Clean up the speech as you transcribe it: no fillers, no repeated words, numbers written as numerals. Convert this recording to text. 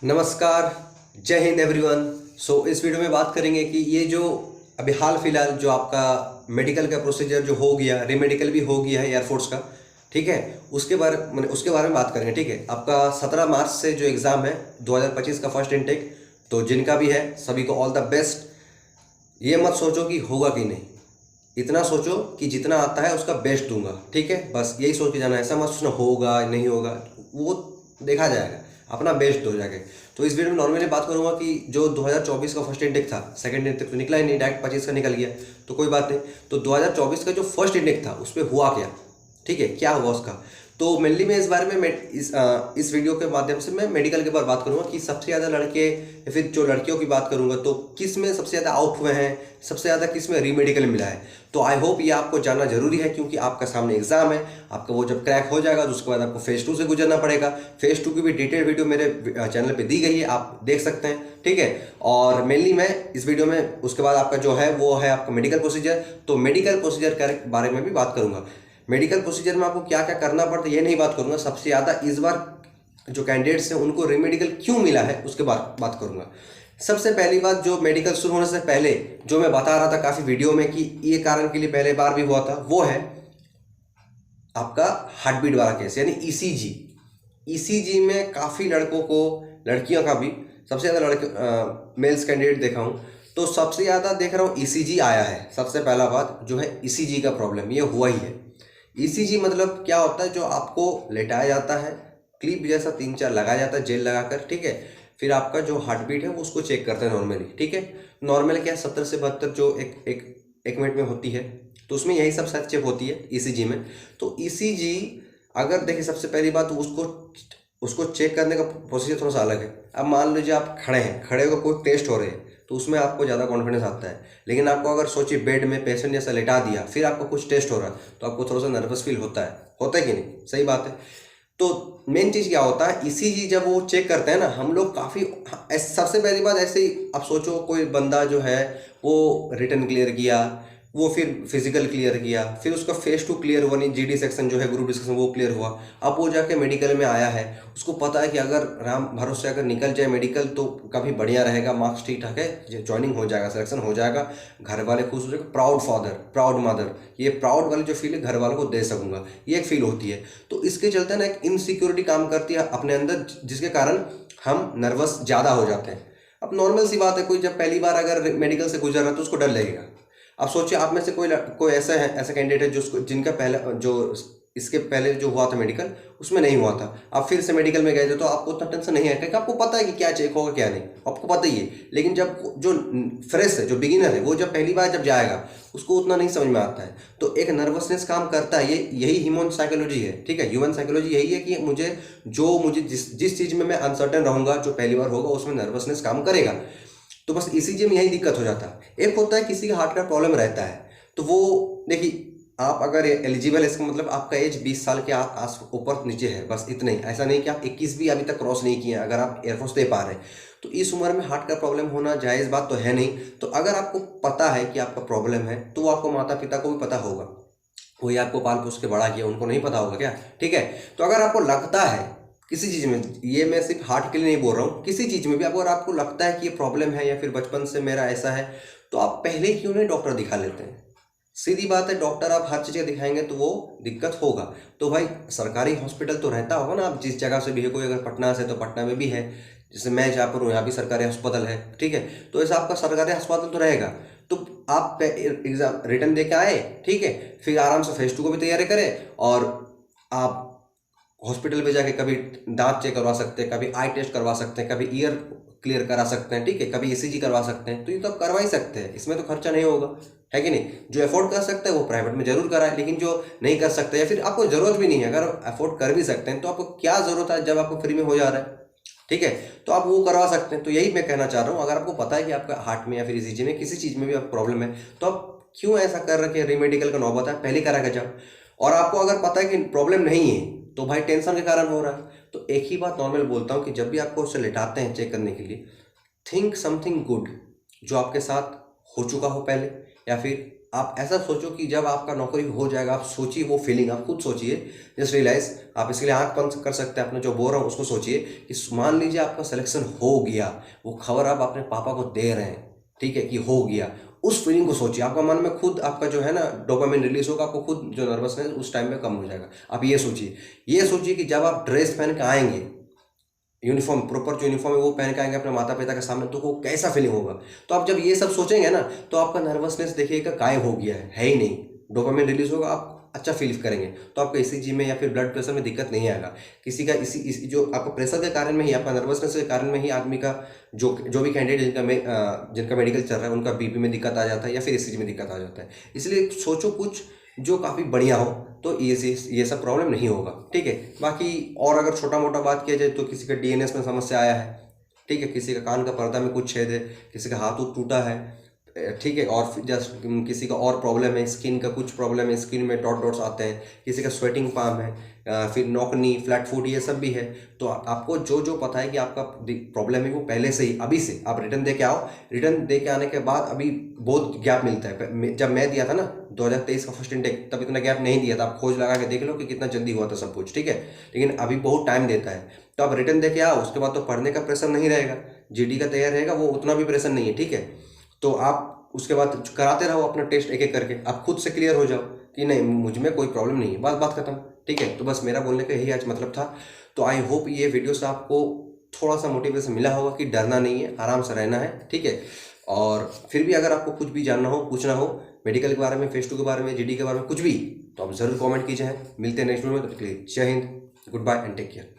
नमस्कार। जय हिंद एवरीवन। इस वीडियो में बात करेंगे कि ये जो अभी हाल फिलहाल जो आपका मेडिकल का प्रोसीजर जो हो गया, रीमेडिकल भी हो गया है एयरफोर्स का, ठीक है, उसके बारे में बात करेंगे। ठीक है, आपका 17 मार्च से जो एग्ज़ाम है 2025 का फर्स्ट इनटेक, तो जिनका भी है सभी को ऑल द बेस्ट। ये मत सोचो कि होगा कि नहीं, इतना सोचो कि जितना आता है उसका बेस्ट दूंगा। ठीक है, बस यही सोच के जाना। ऐसा मत सोचना होगा नहीं होगा, वो देखा जाएगा, अपना बेस्ट दो जाके। तो इस वीडियो में नॉर्मली बात करूंगा कि जो 2024 का फर्स्ट इंटेक था, सेकंड इंटेक तो निकला ही नहीं, डायरेक्ट 25 का निकल गया, तो कोई बात नहीं। तो 2024 का जो फर्स्ट इंटेक था उस पर हुआ क्या, ठीक है, क्या हुआ उसका। तो मेनली मैं इस बारे में इस वीडियो के माध्यम से मैं मेडिकल के बारे में बात करूंगा कि सबसे ज़्यादा लड़के या फिर जो लड़कियों की बात करूंगा तो किस में सबसे ज़्यादा आउट हुए हैं, सबसे ज़्यादा किस में रीमेडिकल मिला है। तो आई होप ये आपको जानना जरूरी है, क्योंकि आपका सामने एग्जाम है। आपका वो जब क्रैक हो जाएगा तो उसके बाद आपको फेज 2 से गुजरना पड़ेगा। फेज 2 की भी डिटेल वीडियो मेरे चैनल पे दी गई है, आप देख सकते हैं। ठीक है, और मेनली मैं इस वीडियो में उसके बाद आपका जो है वो है आपका मेडिकल प्रोसीजर। तो मेडिकल प्रोसीजर के बारे में भी बात करूंगा। मेडिकल प्रोसीजर में आपको क्या क्या करना पड़ता है ये नहीं बात करूंगा। सबसे ज़्यादा इस बार जो कैंडिडेट्स हैं उनको रीमेडिकल क्यों मिला है उसके बात करूंगा। सबसे पहली बात, जो मेडिकल शुरू होने से पहले जो मैं बता रहा था काफ़ी वीडियो में कि ये कारण के लिए पहले बार भी हुआ था, वो है आपका हार्ट बीट वाला केस, यानी ईसीजी। ईसीजी में काफ़ी लड़कों को, लड़कियों का भी, सबसे ज़्यादा लड़के मेल्स कैंडिडेट देखा हूँ, तो सबसे ज़्यादा देख रहा हूँ ईसीजी आया है। सबसे पहला बात जो है ईसीजी का प्रॉब्लम ये हुआ ही है। ईसीजी मतलब क्या होता है, जो आपको लेटाया जाता है, क्लिप जैसा 3-4 लगाया जाता है जेल लगाकर, ठीक है, फिर आपका जो हार्ट बीट है वो उसको चेक करते हैं नॉर्मली। ठीक है, नॉर्मल क्या है 70 से 72 जो एक मिनट में होती है, तो उसमें यही सब सारी चेक होती है ईसीजी में। तो ईसीजी अगर देखिए, सबसे पहली बात तो उसको उसको चेक करने का प्रोसीजर थोड़ा सा अलग है। अब मान लीजिए आप खड़े हैं, खड़े होकर कोई टेस्ट हो रहे हैं तो उसमें आपको ज़्यादा कॉन्फिडेंस आता है। लेकिन आपको अगर सोचिए बेड में पेशेंट जैसा लेटा दिया, फिर आपको कुछ टेस्ट हो रहा है तो आपको थोड़ा सा नर्वस फील होता है कि नहीं, सही बात है। तो मेन चीज़ क्या होता है, ईसीजी जब वो चेक करते हैं ना, हम लोग काफ़ी, सबसे पहली बात ऐसे ही आप सोचो कोई बंदा जो है वो रिटन क्लियर किया, वो फिर फिजिकल क्लियर किया, फिर उसका फेज 2 क्लियर हुआ नहीं, जीडी सेक्शन जो है ग्रुप डिस्कशन वो क्लियर हुआ, अब वो जाके मेडिकल में आया है। उसको पता है कि अगर राम भरोसे अगर निकल जाए मेडिकल तो काफ़ी बढ़िया रहेगा, मार्क्स ठीक ठाक है, ज्वाइनिंग हो जाएगा, सिलेक्शन हो जाएगा, घर वाले खुश हो जाएगा, प्राउड फादर प्राउड मदर, ये प्राउड वाली जो फील है घर वालों को दे सकूंगा, ये एक फील होती है। तो इसके चलते ना एक इनसिक्योरिटी काम करती है अपने अंदर, जिसके कारण हम नर्वस ज़्यादा हो जाते हैं। अब नॉर्मल सी बात है, कोई जब पहली बार अगर मेडिकल से गुजर रहा है तो उसको डर लगेगा। अब सोचिए आप में से कोई ऐसा कैंडिडेट है जो जिनका पहले जो इसके पहले जो हुआ था मेडिकल उसमें नहीं हुआ था, आप फिर से मेडिकल में गए थे, तो आपको उतना टेंशन नहीं है क्योंकि आपको पता है कि क्या चेक होगा क्या नहीं, आपको पता ही है। लेकिन जब जो फ्रेश है, जो बिगिनर है, वो जब पहली बार जब जाएगा उसको उतना नहीं समझ में आता है, तो एक नर्वसनेस काम करता है। यही ह्यूमन साइकोलॉजी है। ठीक है, ह्यूमन साइकोलॉजी यही है कि मुझे जिस चीज़ में मैं अनसर्टेन रहूंगा, जो पहली बार होगा उसमें नर्वसनेस काम करेगा। तो बस इसी में यही दिक्कत हो जाता है। एक होता है किसी का हार्ट का प्रॉब्लम रहता है, तो वो देखिए, आप अगर एलिजिबल है, इसका मतलब आपका एज 20 साल के आस ऊपर नीचे है, बस इतना ही। ऐसा नहीं कि आप 21 भी अभी तक क्रॉस नहीं किए अगर आप एयरफोर्स दे पा रहे हैं, तो इस उम्र में हार्ट का प्रॉब्लम होना जायज़ बात तो है नहीं। तो अगर आपको पता है कि आपका प्रॉब्लम है तो वो आपको माता पिता को भी पता होगा, कोई आपको पाल पोस के बड़ा किया, उनको नहीं पता होगा क्या? ठीक है, तो अगर आपको लगता है किसी चीज़ में, ये मैं सिर्फ हार्ट के लिए नहीं बोल रहा हूँ, किसी चीज़ में भी अगर आपको लगता है कि ये प्रॉब्लम है या फिर बचपन से मेरा ऐसा है, तो आप पहले क्यों नहीं डॉक्टर दिखा लेते हैं। सीधी बात है, डॉक्टर आप हर चीज़ दिखाएंगे तो वो दिक्कत होगा। तो भाई सरकारी हॉस्पिटल तो रहता होगा ना, आप जिस जगह से भी है, कोई अगर पटना से तो पटना में भी है, जैसे मैं जहाँ पर हूँ यहाँ भी सरकारी अस्पताल है। ठीक है, तो ऐसा आपका सरकारी अस्पताल तो रहेगा। तो आप एग्जाम रिटर्न दे के आए, ठीक है, फिर आराम से फेज 2 को भी तैयारी करें, और आप हॉस्पिटल पे जाके कभी दांत चेक करवा सकते हैं, कभी आई टेस्ट करवा सकते हैं, कभी ईयर क्लियर करा सकते हैं, ठीक है, कभी ईसीजी करवा सकते हैं। तो ये तो आप करवा ही सकते हैं, इसमें तो खर्चा नहीं होगा, है कि नहीं। जो अफोर्ड कर सकते हैं वो प्राइवेट में जरूर कराए, लेकिन जो नहीं कर सकते या फिर आपको जरूरत भी नहीं है, अगर अफोर्ड कर भी सकते हैं तो आपको क्या जरूरत है जब आपको फ्री में हो जा रहा है। ठीक है, तो आप वो करवा सकते हैं। तो यही मैं कहना चाह रहा हूँ, अगर आपको पता है कि आपका हार्ट में या फिर ईसीजी में किसी चीज़ में भी आपको प्रॉब्लम है, तो आप क्यों ऐसा कर रखे रीमेडिकल का नौबत है, पहले करा के जाओ। और आपको अगर पता है कि प्रॉब्लम नहीं है तो भाई टेंशन के कारण हो रहा है, तो एक ही बात नॉर्मल बोलता हूँ कि जब भी आपको उससे लिटाते हैं चेक करने के लिए, थिंक समथिंग गुड जो आपके साथ हो चुका हो पहले, या फिर आप ऐसा सोचो कि जब आपका नौकरी हो जाएगा, आप सोचिए वो फीलिंग, आप खुद सोचिए। जस्ट रियलाइज, आप इसके लिए आंख बंद कर सकते हैं, अपने जो बोल रहा हूँ उसको सोचिए कि मान लीजिए आपका सिलेक्शन हो गया, वो खबर आप अपने पापा को दे रहे हैं, ठीक है, कि हो गया। उस फीलिंग को सोचिए, आपका मन में खुद आपका जो है ना डोपामिन रिलीज होगा, आपको खुद जो नर्वसनेस उस टाइम में कम हो जाएगा। आप ये सोचिए कि जब आप ड्रेस पहन के आएंगे, यूनिफॉर्म, प्रॉपर जो यूनिफॉर्म है वो पहन के आएंगे अपने माता पिता के सामने, तो वो कैसा फीलिंग होगा। तो आप जब ये सब सोचेंगे ना, तो आपका नर्वसनेस देखिएगा गायब हो गया है ही नहीं, डोपामिन रिलीज होगा, आप अच्छा फील करेंगे। तो आपको ईसीजी में या फिर ब्लड प्रेशर में दिक्कत नहीं आएगा। किसी का इसी जो आपका प्रेशर के कारण में ही, आपका नर्वसनेस के कारण में ही आदमी का जो भी कैंडिडेट जिनका मेडिकल चल रहा है, उनका बीपी में दिक्कत आ जाता है या फिर ईसीजी में दिक्कत आ जाता है। इसलिए सोचो कुछ जो काफ़ी बढ़िया हो, तो ये सब प्रॉब्लम नहीं होगा, ठीक है। बाकी और अगर छोटा मोटा बात किया जाए तो किसी का डीएनएस में समस्या आया है, ठीक है, किसी का कान का पर्दा में कुछ छेद है, किसी का हाथ टूटा है, ठीक है, और जस्ट किसी का और प्रॉब्लम है, स्किन का कुछ प्रॉब्लम है, स्किन में डॉट डॉट्स आते हैं, किसी का स्वेटिंग पाम है, फिर नौकनी, फ्लैट फुट, ये सब भी है। तो आपको जो जो पता है कि आपका प्रॉब्लम है वो पहले से ही, अभी से आप रिटर्न दे के आओ। रिटर्न दे के आने के बाद अभी बहुत गैप मिलता है। जब मैं दिया था ना 2023 का फर्स्ट इनटेक, तब इतना गैप नहीं दिया था। आप खोज लगा के देख लो कि कितना जल्दी हुआ था सब कुछ, ठीक है। लेकिन अभी बहुत टाइम देता है, तो आप रिटर्न दे के आओ। उसके बाद तो पढ़ने का प्रेशर नहीं रहेगा, जीडी का तैयार रहेगा, वो उतना भी प्रेशर नहीं है, ठीक है। तो आप उसके बाद कराते रहो अपना टेस्ट एक एक करके, आप खुद से क्लियर हो जाओ कि नहीं मुझ में कोई प्रॉब्लम नहीं है, बात खत्म, ठीक है। तो बस मेरा बोलने का यही आज मतलब था। तो आई होप ये वीडियो से आपको थोड़ा सा मोटिवेशन मिला होगा कि डरना नहीं है, आराम से रहना है, ठीक है। और फिर भी अगर आपको कुछ भी जानना हो, पूछना हो, मेडिकल के बारे में, फेस 2 के बारे में, जीडी के बारे में, कुछ भी, तो आप जरूर कमेंट कीजिए। मिलते हैं नेक्स्ट वीडियो में, तब तक के लिए Jai Hind, goodbye and take care.